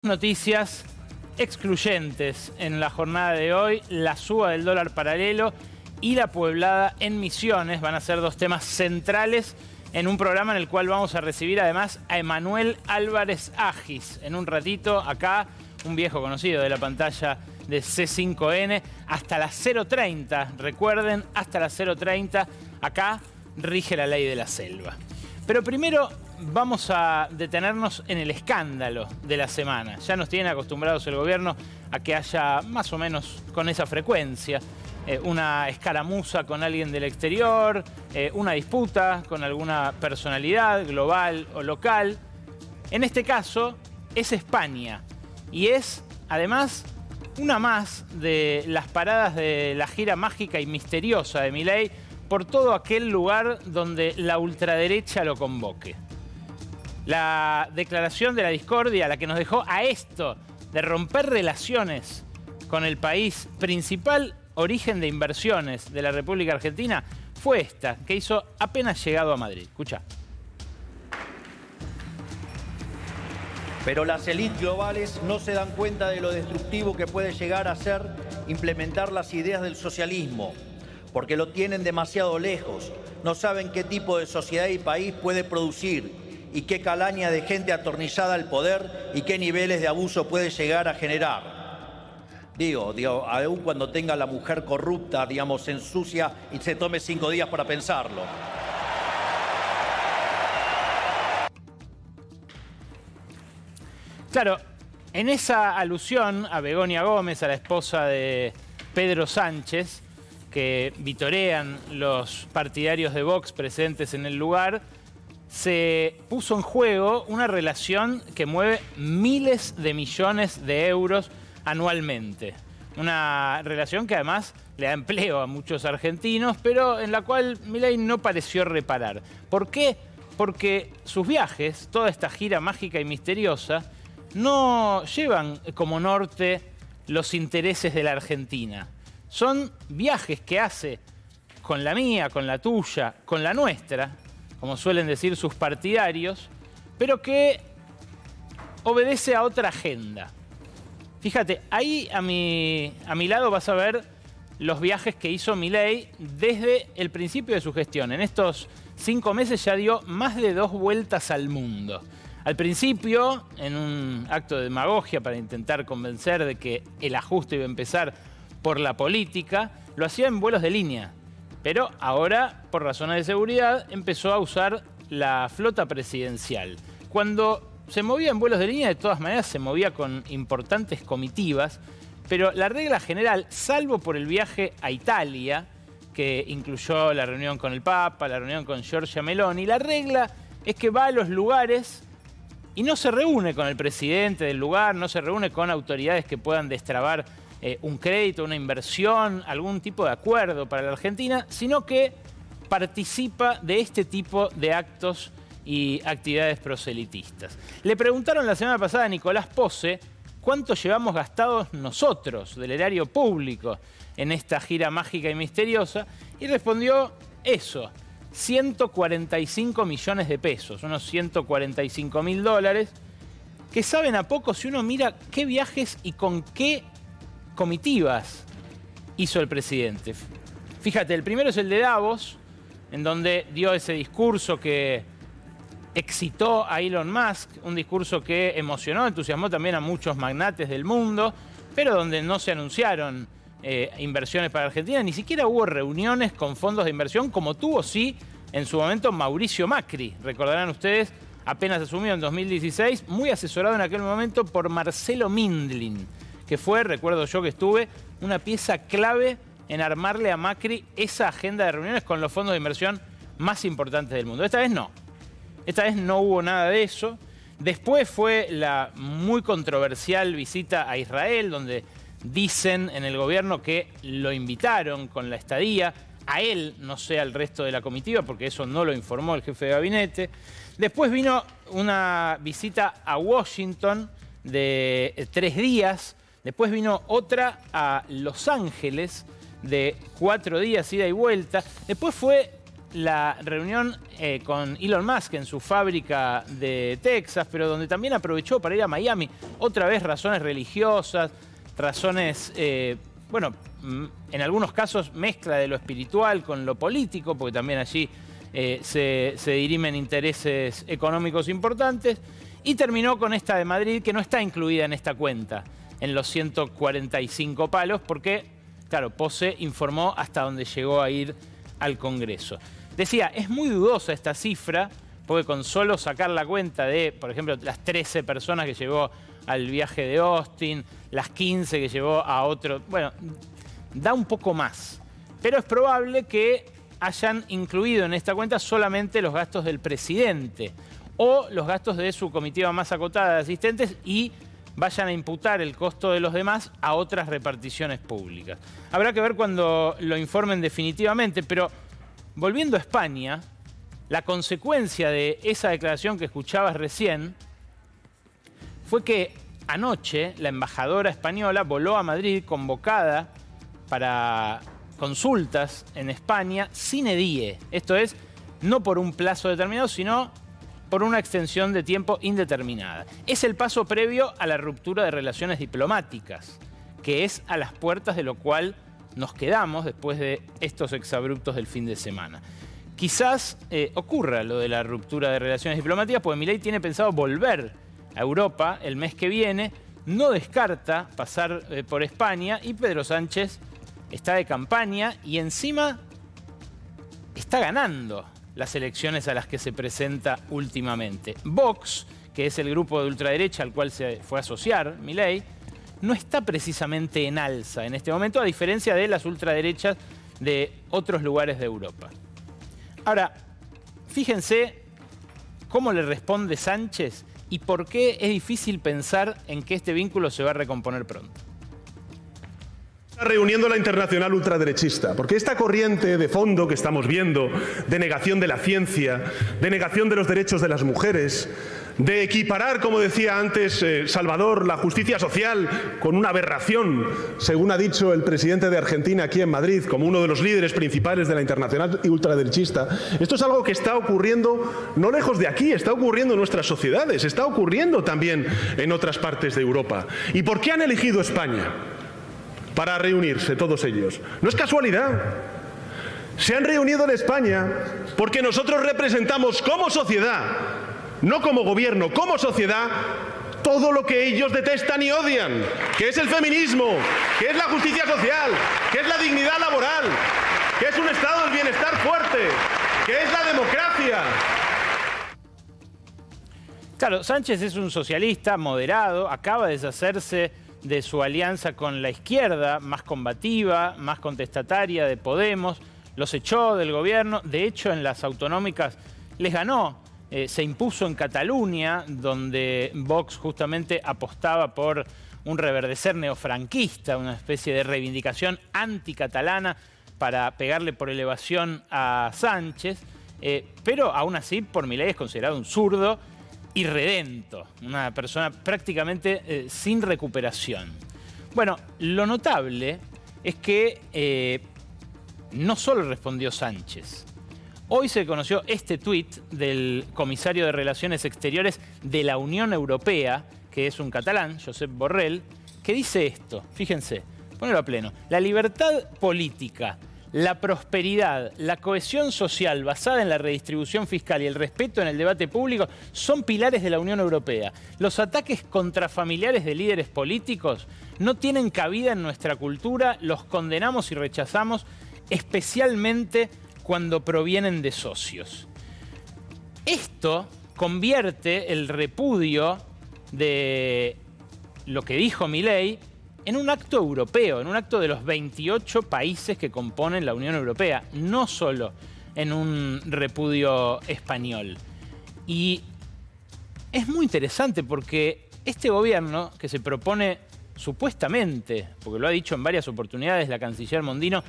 Noticias excluyentes en la jornada de hoy: la suba del dólar paralelo y la pueblada en Misiones. Van a ser dos temas centrales en un programa en el cual vamos a recibir además a Emanuel Álvarez Agis. En un ratito acá, un viejo conocido de la pantalla de C5N, hasta las 0:30. Recuerden, hasta las 0:30 acá rige la ley de la selva. Pero primero vamos a detenernos en el escándalo de la semana. Ya nos tiene acostumbrados el gobierno a que haya más o menos con esa frecuencia una escaramuza con alguien del exterior, una disputa con alguna personalidad global o local. En este caso es España y es además una más de las paradas de la gira mágica y misteriosa de Milei por todo aquel lugar donde la ultraderecha lo convoque. La declaración de la discordia, la que nos dejó a esto de romper relaciones con el país principal origen de inversiones de la República Argentina, fue esta, que hizo apenas llegado a Madrid. Escuchá. Pero las élites globales no se dan cuenta de lo destructivo que puede llegar a ser implementar las ideas del socialismo, porque lo tienen demasiado lejos, no saben qué tipo de sociedad y país puede producir y qué calaña de gente atornillada al poder y qué niveles de abuso puede llegar a generar. Digo, aún cuando tenga la mujer corrupta, se ensucia y se tome 5 días para pensarlo. Claro, en esa alusión a Begoña Gómez, a la esposa de Pedro Sánchez, que vitorean los partidarios de Vox presentes en el lugar, se puso en juego una relación que mueve miles de millones de euros anualmente. Una relación que además le da empleo a muchos argentinos, pero en la cual Milei no pareció reparar. ¿Por qué? Porque sus viajes, toda esta gira mágica y misteriosa, no llevan como norte los intereses de la Argentina. Son viajes que hace con la mía, con la tuya, con la nuestra, como suelen decir sus partidarios, pero que obedece a otra agenda. Fíjate, ahí a mi lado vas a ver los viajes que hizo Milei desde el principio de su gestión. En estos 5 meses ya dio más de 2 vueltas al mundo. Al principio, en un acto de demagogia para intentar convencer de que el ajuste iba a empezar por la política, lo hacía en vuelos de línea. Pero ahora, por razones de seguridad, empezó a usar la flota presidencial. Cuando se movía en vuelos de línea, de todas maneras, se movía con importantes comitivas, pero la regla general, salvo por el viaje a Italia, que incluyó la reunión con el Papa, la reunión con Giorgia Meloni, la regla es que va a los lugares y no se reúne con el presidente del lugar, no se reúne con autoridades que puedan destrabar un crédito, una inversión, algún tipo de acuerdo para la Argentina, sino que participa de este tipo de actos y actividades proselitistas. Le preguntaron la semana pasada a Nicolás Posse cuánto llevamos gastados nosotros del erario público en esta gira mágica y misteriosa y respondió eso, 145 millones de pesos, unos 145.000 dólares, que saben a poco si uno mira qué viajes y con qué comitivas hizo el presidente. Fíjate, el primero es el de Davos, en donde dio ese discurso que excitó a Elon Musk, un discurso que emocionó, entusiasmó también a muchos magnates del mundo, pero donde no se anunciaron inversiones para Argentina, ni siquiera hubo reuniones con fondos de inversión, como tuvo sí en su momento Mauricio Macri. Recordarán ustedes, apenas asumió en 2016, muy asesorado en aquel momento por Marcelo Mindlin, que fue, recuerdo yo que estuve, una pieza clave en armarle a Macri esa agenda de reuniones con los fondos de inversión más importantes del mundo. Esta vez no. Esta vez no hubo nada de eso. Después fue la muy controversial visita a Israel, donde dicen en el gobierno que lo invitaron con la estadía. A él, no sé al resto de la comitiva, porque eso no lo informó el jefe de gabinete. Después vino una visita a Washington de 3 días. Después vino otra a Los Ángeles de 4 días, ida y vuelta. Después fue la reunión con Elon Musk en su fábrica de Texas, pero donde también aprovechó para ir a Miami. Otra vez razones religiosas, razones, bueno, en algunos casos mezcla de lo espiritual con lo político, porque también allí se dirimen intereses económicos importantes. Y terminó con esta de Madrid, que no está incluida en esta cuenta, en los 145 palos, porque, claro, Pose informó hasta dónde llegó a ir al Congreso. Decía, es muy dudosa esta cifra, porque con solo sacar la cuenta de, por ejemplo, las 13 personas que llevó al viaje de Austin, las 15 que llevó a otro, bueno, da un poco más. Pero es probable que hayan incluido en esta cuenta solamente los gastos del presidente o los gastos de su comitiva más acotada de asistentes y vayan a imputar el costo de los demás a otras reparticiones públicas. Habrá que ver cuando lo informen definitivamente, pero volviendo a España, la consecuencia de esa declaración que escuchabas recién fue que anoche la embajadora española voló a Madrid convocada para consultas en España sin edie. Esto es, no por un plazo determinado, sino por una extensión de tiempo indeterminada. Es el paso previo a la ruptura de relaciones diplomáticas, que es a las puertas de lo cual nos quedamos después de estos exabruptos del fin de semana. Quizás ocurra lo de la ruptura de relaciones diplomáticas, porque Milei tiene pensado volver a Europa el mes que viene, no descarta pasar por España y Pedro Sánchez está de campaña y encima está ganando las elecciones a las que se presenta últimamente. Vox, que es el grupo de ultraderecha al cual se fue a asociar Milei, no está precisamente en alza en este momento, a diferencia de las ultraderechas de otros lugares de Europa. Ahora, fíjense cómo le responde Sánchez y por qué es difícil pensar en que este vínculo se va a recomponer pronto. Reuniendo la internacional ultraderechista, porque esta corriente de fondo que estamos viendo, de negación de la ciencia, de negación de los derechos de las mujeres, de equiparar, como decía antes Salvador, la justicia social con una aberración, según ha dicho el presidente de Argentina aquí en Madrid, como uno de los líderes principales de la internacional ultraderechista, esto es algo que está ocurriendo no lejos de aquí, está ocurriendo en nuestras sociedades, está ocurriendo también en otras partes de Europa. ¿Y por qué han elegido España para reunirse todos ellos? No es casualidad. Se han reunido en España porque nosotros representamos como sociedad, no como gobierno, como sociedad, todo lo que ellos detestan y odian, que es el feminismo, que es la justicia social, que es la dignidad laboral, que es un estado del bienestar fuerte, que es la democracia. Claro, Sánchez es un socialista moderado, acaba de deshacerse de su alianza con la izquierda, más combativa, más contestataria de Podemos, los echó del gobierno, de hecho en las autonómicas les ganó, se impuso en Cataluña, donde Vox justamente apostaba por un reverdecer neofranquista, una especie de reivindicación anticatalana para pegarle por elevación a Sánchez, pero aún así por Milei es considerado un zurdo irredento, una persona prácticamente sin recuperación. Bueno, lo notable es que no solo respondió Sánchez. Hoy se conoció este tuit del comisario de Relaciones Exteriores de la Unión Europea, que es un catalán, Josep Borrell, que dice esto, fíjense, ponelo a pleno: la libertad política, la prosperidad, la cohesión social basada en la redistribución fiscal y el respeto en el debate público son pilares de la Unión Europea. Los ataques contra familiares de líderes políticos no tienen cabida en nuestra cultura, los condenamos y rechazamos, especialmente cuando provienen de socios. Esto convierte el repudio de lo que dijo Milei en un acto europeo, en un acto de los 28 países que componen la Unión Europea, no solo en un repudio español. Y es muy interesante porque este gobierno que se propone supuestamente, porque lo ha dicho en varias oportunidades la canciller Mondino,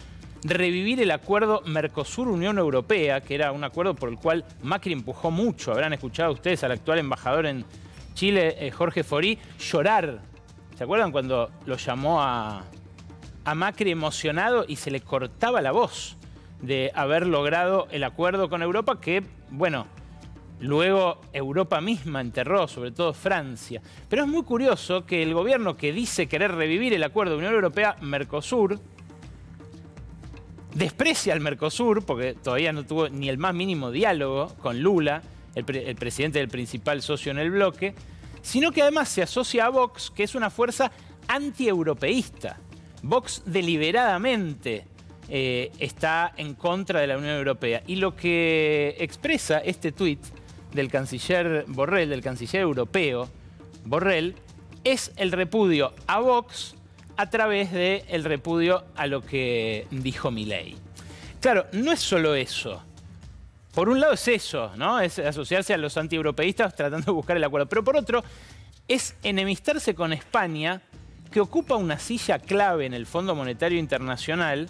revivir el acuerdo Mercosur-Unión Europea, que era un acuerdo por el cual Macri empujó mucho. Habrán escuchado ustedes al actual embajador en Chile, Jorge Forí, llorar. ¿Se acuerdan cuando lo llamó a Macri emocionado y se le cortaba la voz? de haber logrado el acuerdo con Europa que, bueno, luego Europa misma enterró, sobre todo Francia. Pero es muy curioso que el gobierno que dice querer revivir el acuerdo de Unión Europea-Mercosur desprecia al Mercosur, porque todavía no tuvo ni el más mínimo diálogo con Lula, el presidente del principal socio en el bloque, sino que además se asocia a Vox, que es una fuerza antieuropeísta. Vox deliberadamente está en contra de la Unión Europea. Y lo que expresa este tuit del canciller Borrell, del canciller europeo Borrell, es el repudio a Vox a través del repudio a lo que dijo Milei. Claro, no es solo eso. Por un lado es eso, ¿no? Es asociarse a los antieuropeístas tratando de buscar el acuerdo. Pero por otro, es enemistarse con España, que ocupa una silla clave en el Fondo Monetario Internacional,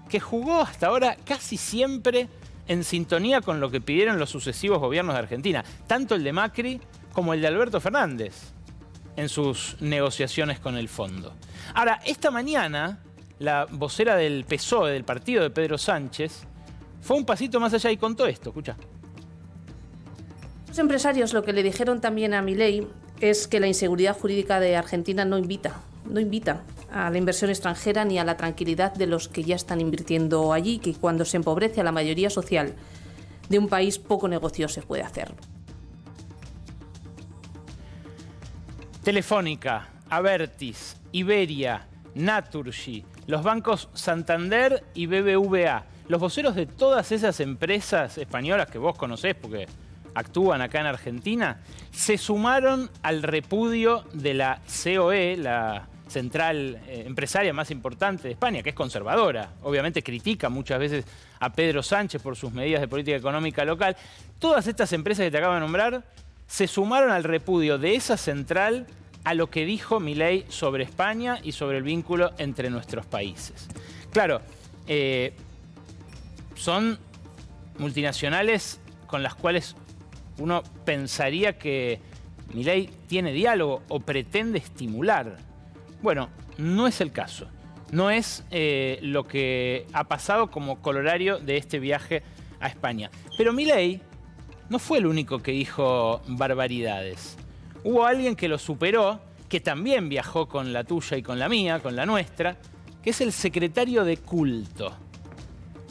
que jugó hasta ahora casi siempre en sintonía con lo que pidieron los sucesivos gobiernos de Argentina, tanto el de Macri como el de Alberto Fernández, en sus negociaciones con el fondo. Ahora, esta mañana, la vocera del PSOE, del partido de Pedro Sánchez, fue un pasito más allá y contó esto. Escucha. Los empresarios lo que le dijeron también a Milei es que la inseguridad jurídica de Argentina no invita a la inversión extranjera ni a la tranquilidad de los que ya están invirtiendo allí, que cuando se empobrece a la mayoría social de un país, poco negocio se puede hacer. Telefónica, Abertis, Iberia, Naturgy, los bancos Santander y BBVA, los voceros de todas esas empresas españolas que vos conocés porque actúan acá en Argentina, se sumaron al repudio de la COE, la central empresaria más importante de España, que es conservadora. Obviamente critica muchas veces a Pedro Sánchez por sus medidas de política económica local. Todas estas empresas que te acabo de nombrar se sumaron al repudio de esa central a lo que dijo Milei sobre España y sobre el vínculo entre nuestros países. Claro, son multinacionales con las cuales uno pensaría que Milei tiene diálogo o pretende estimular. Bueno, no es el caso. No es lo que ha pasado como corolario de este viaje a España. Pero Milei no fue el único que dijo barbaridades. Hubo alguien que lo superó, que también viajó con la tuya y con la mía, con la nuestra, que es el secretario de culto.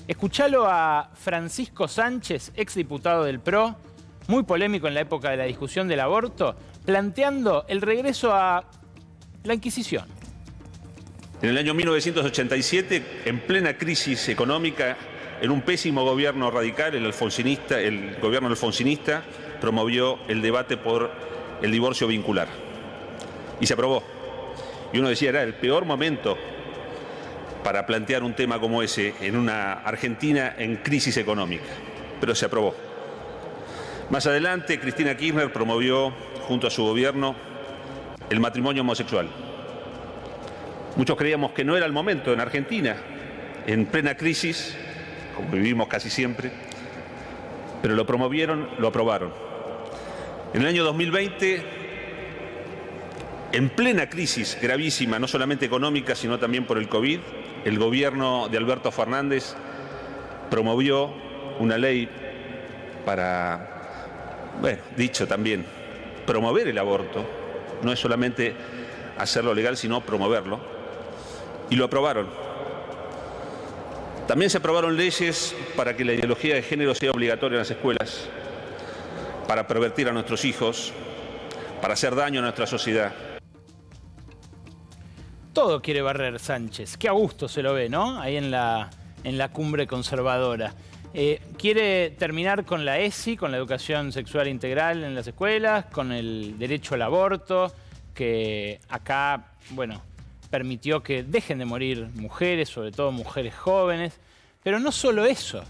Escuchalo a Francisco Sánchez, exdiputado del PRO, muy polémico en la época de la discusión del aborto, planteando el regreso a la Inquisición. En el año 1987, en plena crisis económica, en un pésimo gobierno radical, el gobierno alfonsinista promovió el debate por el divorcio vincular. Y se aprobó. Y uno decía, era el peor momento para plantear un tema como ese en una Argentina en crisis económica. Pero se aprobó. Más adelante, Cristina Kirchner promovió, junto a su gobierno, el matrimonio homosexual. Muchos creíamos que no era el momento en Argentina, en plena crisis, como vivimos casi siempre, pero lo promovieron, lo aprobaron. En el año 2020, en plena crisis gravísima, no solamente económica, sino también por el COVID, el gobierno de Alberto Fernández promovió una ley para, bueno, dicho también, promover el aborto. No es solamente hacerlo legal, sino promoverlo. Y lo aprobaron. También se aprobaron leyes para que la ideología de género sea obligatoria en las escuelas, para pervertir a nuestros hijos, para hacer daño a nuestra sociedad. Todo quiere barrer Sánchez. Qué a gusto se lo ve, ¿no? Ahí en la cumbre conservadora. Quiere terminar con la ESI, con la educación sexual integral en las escuelas, con el derecho al aborto, que acá, bueno, permitió que dejen de morir mujeres, sobre todo mujeres jóvenes. Pero no solo eso.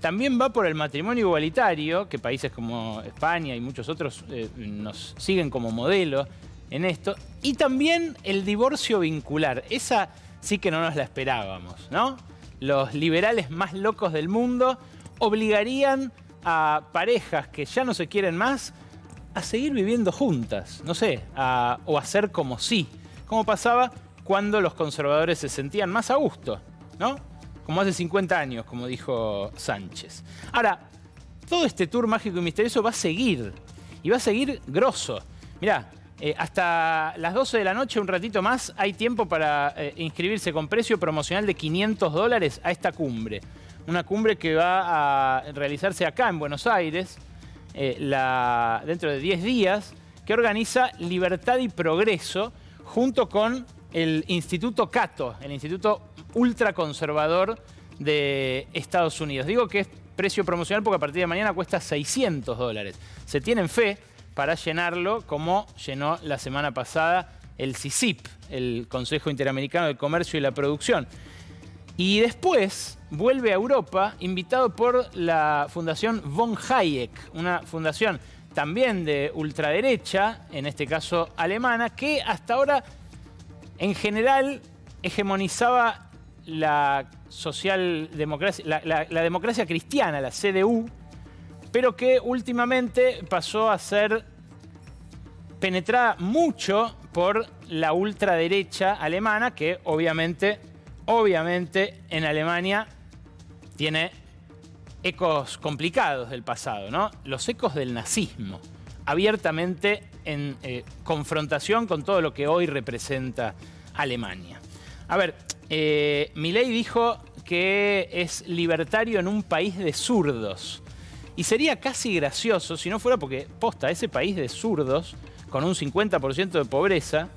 También va por el matrimonio igualitario, que países como España y muchos otros nos siguen como modelo en esto. Y también el divorcio vincular. Esa sí que no nos la esperábamos, ¿no? Los liberales más locos del mundo obligarían a parejas que ya no se quieren más a seguir viviendo juntas, no sé, o hacer como sí, como pasaba cuando los conservadores se sentían más a gusto, ¿no? como hace 50 años, como dijo Sánchez. Ahora, todo este tour mágico y misterioso va a seguir. Y va a seguir grosso. Mirá, hasta las 12 de la noche, un ratito más, hay tiempo para inscribirse con precio promocional de $500 a esta cumbre. Una cumbre que va a realizarse acá en Buenos Aires, dentro de 10 días, que organiza Libertad y Progreso, junto con el Instituto Cato, el Instituto Ultraconservador de Estados Unidos. Digo que es precio promocional porque a partir de mañana cuesta $600. Se tienen fe para llenarlo, como llenó la semana pasada el CICIP, el Consejo Interamericano del Comercio y la Producción. Y después vuelve a Europa, invitado por la Fundación von Hayek, una fundación también de ultraderecha, en este caso alemana, que hasta ahora en general hegemonizaba la socialdemocracia, la democracia cristiana, la CDU, pero que últimamente pasó a ser penetrada mucho por la ultraderecha alemana, que obviamente en Alemania tiene ecos complicados del pasado, ¿no? Los ecos del nazismo, abiertamente en confrontación con todo lo que hoy representa Alemania. A ver, Milei dijo que es libertario en un país de zurdos. Y sería casi gracioso si no fuera porque, posta, ese país de zurdos, con un 50% de pobreza,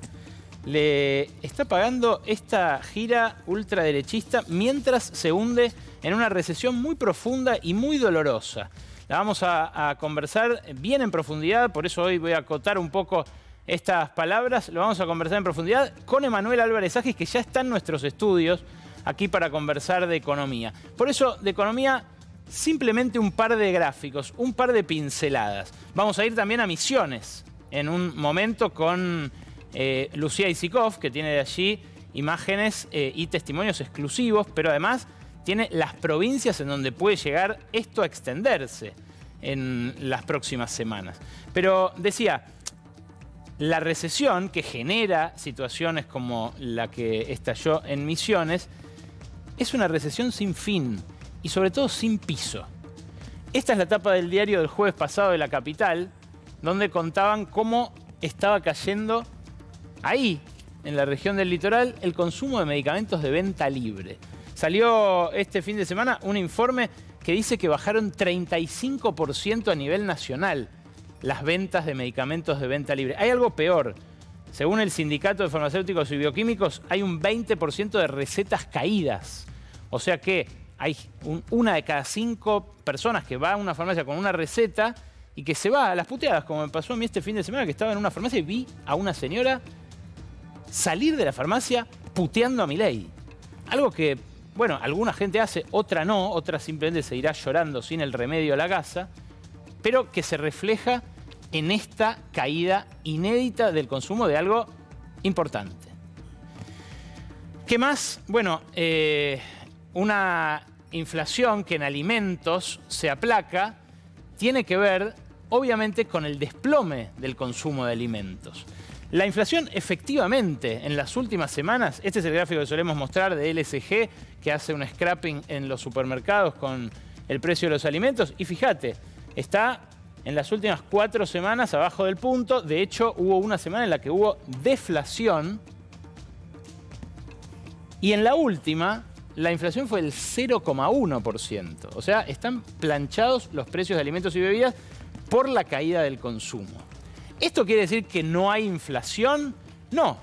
le está pagando esta gira ultraderechista mientras se hunde en una recesión muy profunda y muy dolorosa. La vamos a conversar bien en profundidad, por eso hoy voy a acotar un poco estas palabras. Lo vamos a conversar en profundidad con Emanuel Álvarez Agis, que ya está en nuestros estudios aquí para conversar de economía. Por eso, de economía, simplemente un par de gráficos, un par de pinceladas. Vamos a ir también a Misiones en un momento con Lucía Isikoff, que tiene de allí imágenes y testimonios exclusivos, pero además tiene las provincias en donde puede llegar esto a extenderse en las próximas semanas. Pero decía, la recesión que genera situaciones como la que estalló en Misiones es una recesión sin fin y sobre todo sin piso. Esta es la tapa del diario del jueves pasado de La Capital, donde contaban cómo estaba cayendo ahí, en la región del litoral, el consumo de medicamentos de venta libre. Salió este fin de semana un informe que dice que bajaron 35% a nivel nacional las ventas de medicamentos de venta libre. Hay algo peor. Según el Sindicato de Farmacéuticos y Bioquímicos, hay un 20% de recetas caídas. O sea que hay una de cada 5 personas que va a una farmacia con una receta y que se va a las puteadas, como me pasó a mí este fin de semana, que estaba en una farmacia y vi a una señora salir de la farmacia puteando a Milei. Algo que, bueno, alguna gente hace, otra no, otra simplemente se irá llorando sin el remedio a la gasa, pero que se refleja en esta caída inédita del consumo de algo importante. ¿Qué más? Bueno, una inflación que en alimentos se aplaca tiene que ver, obviamente, con el desplome del consumo de alimentos. La inflación, efectivamente, en las últimas semanas, este es el gráfico que solemos mostrar de LSG, que hace un scrapping en los supermercados con el precio de los alimentos, y fíjate, está en las últimas 4 semanas abajo del punto. De hecho, hubo una semana en la que hubo deflación, y en la última, la inflación fue del 0,1%. O sea, están planchados los precios de alimentos y bebidas por la caída del consumo. ¿Esto quiere decir que no hay inflación? No.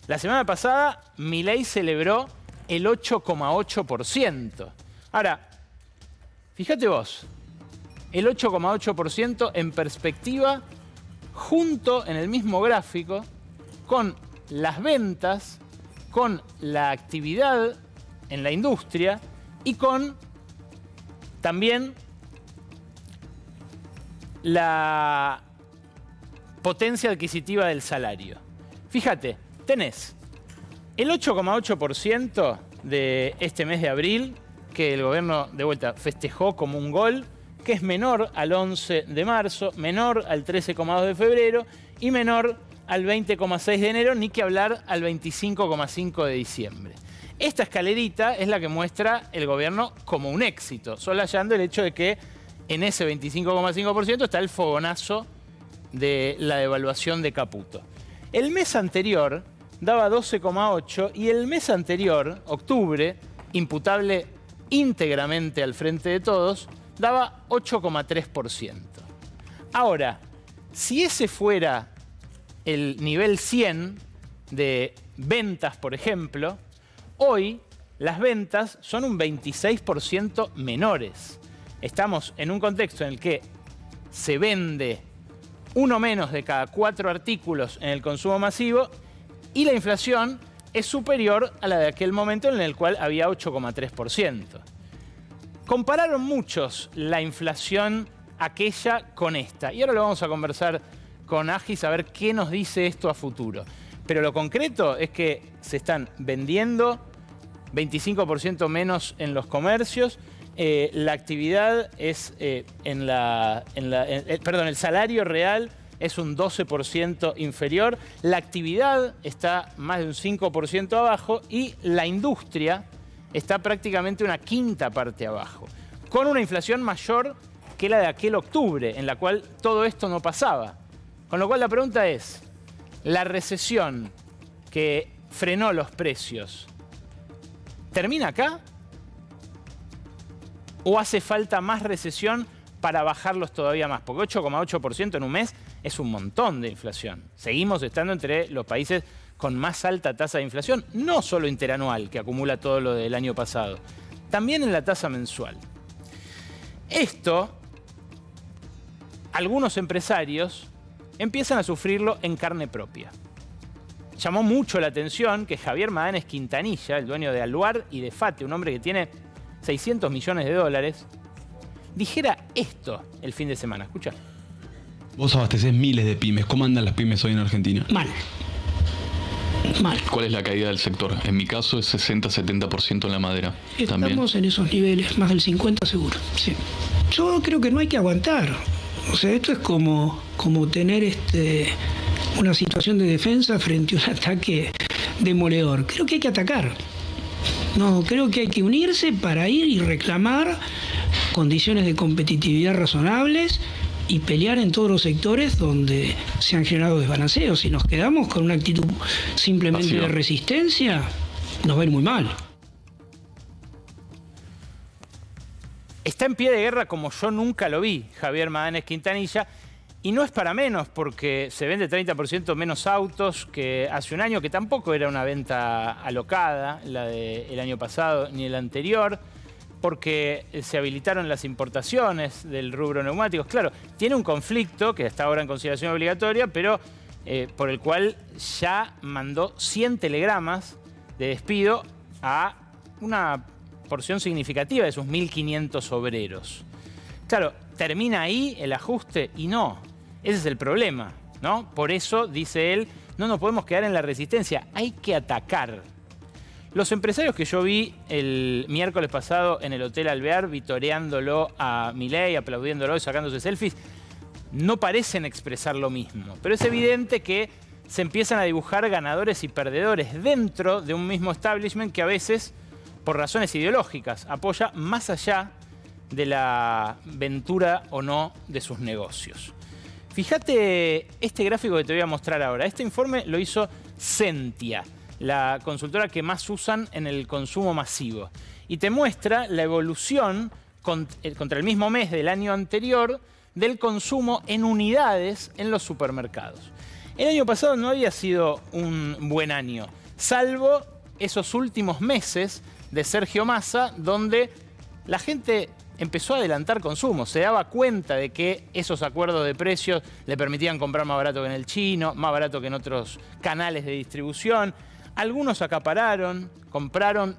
La semana pasada, Milei celebró el 8,8%. Ahora, fíjate vos, el 8,8% en perspectiva, junto en el mismo gráfico, con las ventas, con la actividad en la industria y con también la potencia adquisitiva del salario. Fíjate, tenés el 8,8% de este mes de abril, que el gobierno de vuelta festejó como un gol, que es menor al 11 de marzo, menor al 13,2 de febrero y menor al 20,6 de enero, ni que hablar al 25,5 de diciembre. Esta escalerita es la que muestra el gobierno como un éxito, soslayando el hecho de que en ese 25,5% está el fogonazo de la devaluación de Caputo. El mes anterior daba 12,8 y el mes anterior, octubre, imputable íntegramente al Frente de Todos, daba 8,3%. Ahora, si ese fuera el nivel 100 de ventas, por ejemplo, hoy las ventas son un 26% menores. Estamos en un contexto en el que se vende uno menos de cada 4 artículos en el consumo masivo y la inflación es superior a la de aquel momento en el cual había 8,3%. Compararon muchos la inflación aquella con esta. Y ahora lo vamos a conversar con Agis a ver qué nos dice esto a futuro. Pero lo concreto es que se están vendiendo 25% menos en los comercios. La actividad es el salario real es un 12% inferior, la actividad está más de un 5% abajo y la industria está prácticamente una quinta parte abajo, con una inflación mayor que la de aquel octubre, en la cual todo esto no pasaba. Con lo cual la pregunta es, ¿la recesión que frenó los precios termina acá? ¿O hace falta más recesión para bajarlos todavía más? Porque 8,8% en un mes es un montón de inflación. Seguimos estando entre los países con más alta tasa de inflación, no solo interanual, que acumula todo lo del año pasado, también en la tasa mensual. Esto, algunos empresarios empiezan a sufrirlo en carne propia. Llamó mucho la atención que Javier Madanes Quintanilla, el dueño de Aluar y de Fate, un hombre que tiene 600 millones de dólares, dijera esto el fin de semana. Escucha. Vos abastecés miles de pymes. ¿Cómo andan las pymes hoy en Argentina? Mal. ¿Cuál es la caída del sector? En mi caso es 60-70% en la madera. Estamos en esos niveles, más del 50% seguro. Sí. Yo creo que no hay que aguantar. O sea, esto es como tener una situación de defensa frente a un ataque demoledor. Creo que hay que atacar. No, creo que hay que unirse para ir y reclamar condiciones de competitividad razonables y pelear en todos los sectores donde se han generado desbalanceos. Si nos quedamos con una actitud simplemente de resistencia, nos va a ir muy mal. Está en pie de guerra como yo nunca lo vi, Javier Madanes Quintanilla, y no es para menos porque se vende 30% menos autos que hace un año, que tampoco era una venta alocada, la del año pasado ni el anterior, porque se habilitaron las importaciones del rubro neumáticos. Claro, tiene un conflicto que está ahora en consideración obligatoria, pero por el cual ya mandó 100 telegramas de despido a una porción significativa de sus 1.500 obreros. Claro, ¿termina ahí el ajuste? Y no, ese es el problema, ¿no? Por eso, dice él, no nos podemos quedar en la resistencia, hay que atacar. Los empresarios que yo vi el miércoles pasado en el Hotel Alvear, vitoreándolo a Milei, aplaudiéndolo y sacándose selfies, no parecen expresar lo mismo. Pero es evidente que se empiezan a dibujar ganadores y perdedores dentro de un mismo establishment que a veces, por razones ideológicas, apoya más allá de la ventura o no de sus negocios. Fíjate este gráfico que te voy a mostrar ahora. Este informe lo hizo Sentia, la consultora que más usan en el consumo masivo. Y te muestra la evolución contra el mismo mes del año anterior del consumo en unidades en los supermercados. El año pasado no había sido un buen año, salvo esos últimos meses de Sergio Massa, donde la gente empezó a adelantar consumo, se daba cuenta de que esos acuerdos de precios le permitían comprar más barato que en el chino, más barato que en otros canales de distribución. Algunos acapararon, compraron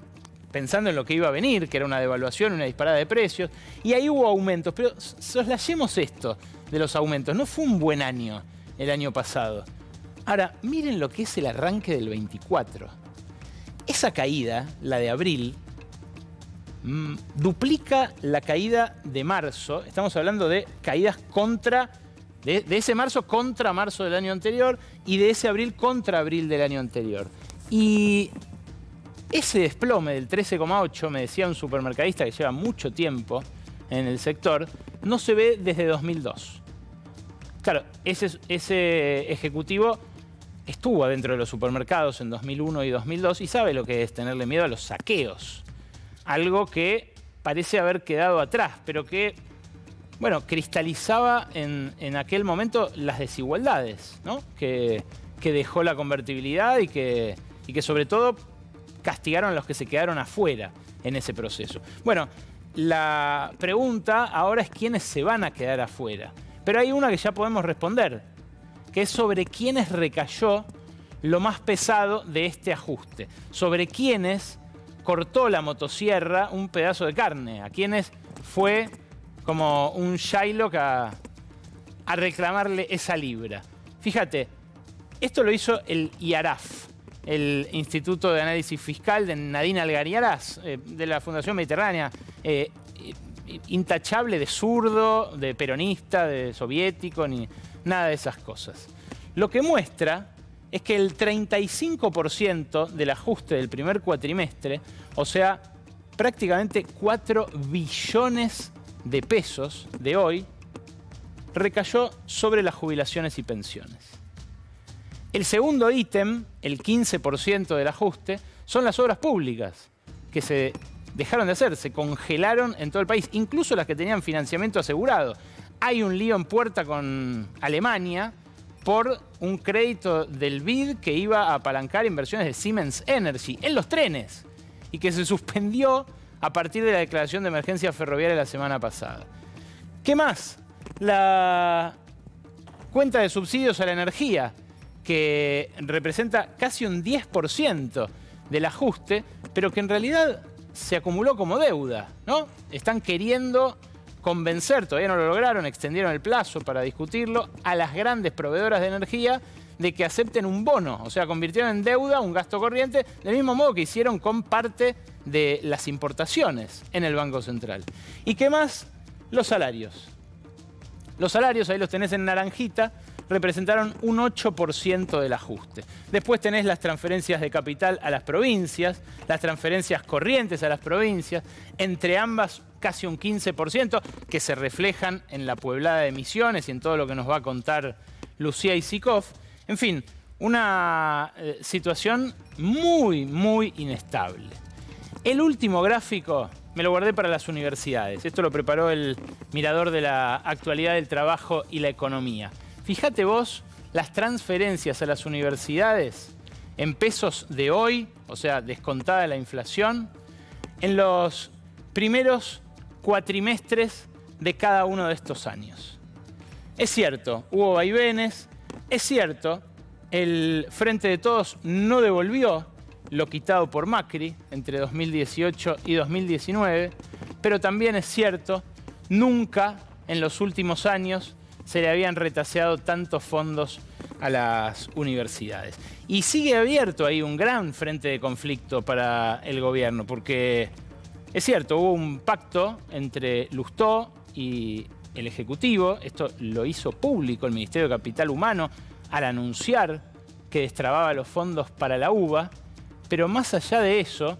pensando en lo que iba a venir, que era una devaluación, una disparada de precios, y ahí hubo aumentos. Pero soslayemos esto de los aumentos. No fue un buen año el año pasado. Ahora, miren lo que es el arranque del 24. Esa caída, la de abril, duplica la caída de marzo. Estamos hablando de caídas de ese marzo contra marzo del año anterior y de ese abril contra abril del año anterior. Y Ese desplome del 13,8, me decía un supermercadista que lleva mucho tiempo en el sector, no se ve desde 2002. Claro, ese ejecutivo estuvo adentro de los supermercados en 2001 y 2002 y sabe lo que es tenerle miedo a los saqueos. Algo que parece haber quedado atrás, pero que, bueno, cristalizaba en aquel momento las desigualdades, ¿no? que dejó la convertibilidad y que sobre todo castigaron a los que se quedaron afuera en ese proceso. Bueno, la pregunta ahora es quiénes se van a quedar afuera. Pero hay una que ya podemos responder, que es sobre quiénes recayó lo más pesado de este ajuste. Sobre quiénes cortó la motosierra un pedazo de carne. A quiénes fue como un Shylock a reclamarle esa libra. Fíjate, esto lo hizo el IARAF, el Instituto de Análisis Fiscal de Nadine Algariarás, de la Fundación Mediterránea, intachable de zurdo, de peronista, de soviético, ni nada de esas cosas. Lo que muestra es que el 35% del ajuste del primer cuatrimestre, o sea, prácticamente 4 billones de pesos de hoy, recayó sobre las jubilaciones y pensiones. El segundo ítem, el 15% del ajuste, son las obras públicas, que se dejaron de hacer, se congelaron en todo el país, incluso las que tenían financiamiento asegurado. Hay un lío en puerta con Alemania por un crédito del BID que iba a apalancar inversiones de Siemens Energy en los trenes y que se suspendió a partir de la declaración de emergencia ferroviaria la semana pasada. ¿Qué más? La cuenta de subsidios a la energía, que representa casi un 10% del ajuste, pero que en realidad se acumuló como deuda, ¿no? Están queriendo convencer, todavía no lo lograron, extendieron el plazo para discutirlo, a las grandes proveedoras de energía de que acepten un bono, o sea, convirtieron en deuda un gasto corriente, del mismo modo que hicieron con parte de las importaciones en el Banco Central. ¿Y qué más? Los salarios. Los salarios, ahí los tenés en naranjita, representaron un 8% del ajuste. Después tenés las transferencias de capital a las provincias, las transferencias corrientes a las provincias, entre ambas casi un 15%, que se reflejan en la pueblada de Misiones y en todo lo que nos va a contar Lucía Isikoff. En fin, una situación muy, muy inestable. El último gráfico me lo guardé para las universidades. Esto lo preparó el Mirador de la Actualidad del Trabajo y la Economía. Fíjate vos las transferencias a las universidades en pesos de hoy, o sea, descontada la inflación, en los primeros cuatrimestres de cada uno de estos años. Es cierto, hubo vaivenes, es cierto, el Frente de Todos no devolvió lo quitado por Macri entre 2018 y 2019, pero también es cierto, nunca en los últimos años se le habían retaseado tantos fondos a las universidades. Y sigue abierto ahí un gran frente de conflicto para el gobierno, porque es cierto, hubo un pacto entre Lustó y el Ejecutivo, esto lo hizo público el Ministerio de Capital Humano al anunciar que destrababa los fondos para la UBA, pero más allá de eso,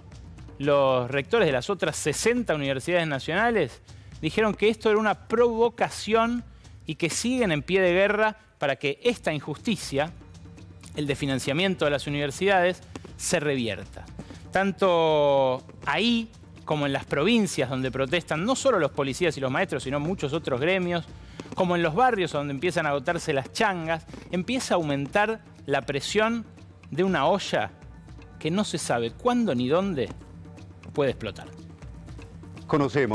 los rectores de las otras 60 universidades nacionales dijeron que esto era una provocación y que siguen en pie de guerra para que esta injusticia, el de financiamiento de las universidades, se revierta. Tanto ahí como en las provincias donde protestan no solo los policías y los maestros, sino muchos otros gremios, como en los barrios donde empiezan a agotarse las changas, empieza a aumentar la presión de una olla que no se sabe cuándo ni dónde puede explotar. Conocemos